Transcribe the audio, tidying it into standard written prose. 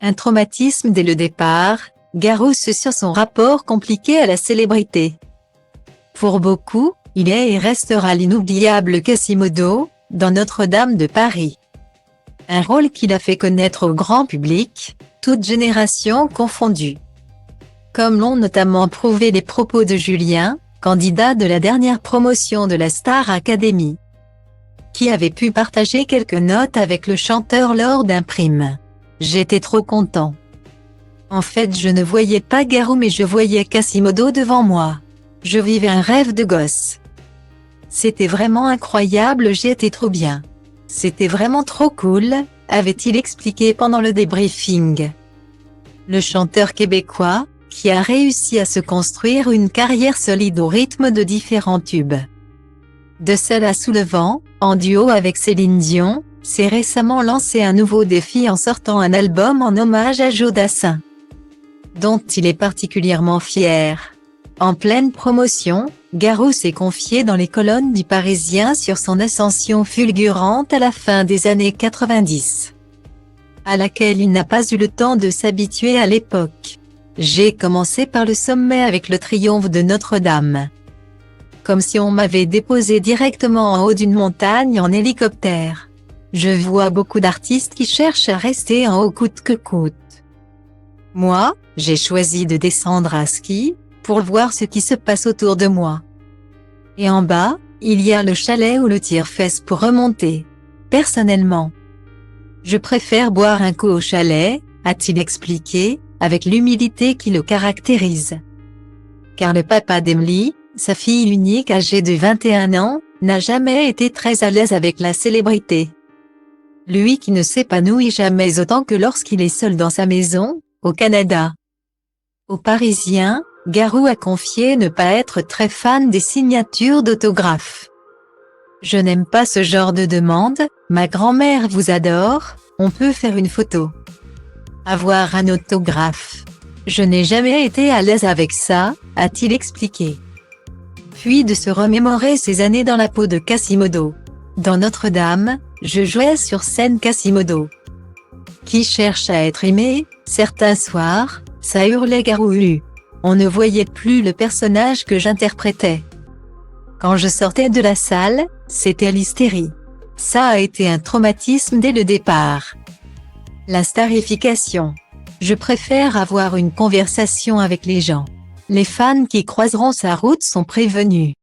Un traumatisme dès le départ, Garou sur son rapport compliqué à la célébrité. Pour beaucoup, il est et restera l'inoubliable Quasimodo, dans Notre-Dame de Paris. Un rôle qu'il a fait connaître au grand public, toutes générations confondues. Comme l'ont notamment prouvé les propos de Julien, candidat de la dernière promotion de la Star Academy, qui avait pu partager quelques notes avec le chanteur lors d'un prime. J'étais trop content. En fait, je ne voyais pas Garou mais je voyais Quasimodo devant moi. Je vivais un rêve de gosse. C'était vraiment incroyable, j'étais trop bien. C'était vraiment trop cool, avait-il expliqué pendant le débriefing. Le chanteur québécois, qui a réussi à se construire une carrière solide au rythme de différents tubes. De Seul à Sous le Vent, en duo avec Céline Dion, s'est récemment lancé un nouveau défi en sortant un album en hommage à Joe Dassin, dont il est particulièrement fier. En pleine promotion, Garou s'est confié dans les colonnes du Parisien sur son ascension fulgurante à la fin des années 90, à laquelle il n'a pas eu le temps de s'habituer à l'époque. J'ai commencé par le sommet avec le triomphe de Notre-Dame. Comme si on m'avait déposé directement en haut d'une montagne en hélicoptère. Je vois beaucoup d'artistes qui cherchent à rester en haut coûte que coûte. Moi, j'ai choisi de descendre à ski, pour voir ce qui se passe autour de moi. Et en bas, il y a le chalet ou le tire-fesse pour remonter. Personnellement, je préfère boire un coup au chalet, a-t-il expliqué, avec l'humilité qui le caractérise. Car le papa d'Emily, sa fille unique âgée de 21 ans, n'a jamais été très à l'aise avec la célébrité. Lui qui ne s'épanouit jamais autant que lorsqu'il est seul dans sa maison, au Canada. Au Parisien, Garou a confié ne pas être très fan des signatures d'autographes. Je n'aime pas ce genre de demande, ma grand-mère vous adore, on peut faire une photo. Avoir un autographe. Je n'ai jamais été à l'aise avec ça, a-t-il expliqué. Puis de se remémorer ses années dans la peau de Quasimodo. Dans Notre-Dame, je jouais sur scène Quasimodo, qui cherche à être aimé. Certains soirs, ça hurlait Garou. On ne voyait plus le personnage que j'interprétais. Quand je sortais de la salle, c'était l'hystérie. Ça a été un traumatisme dès le départ. La starification. Je préfère avoir une conversation avec les gens. Les fans qui croiseront sa route sont prévenus.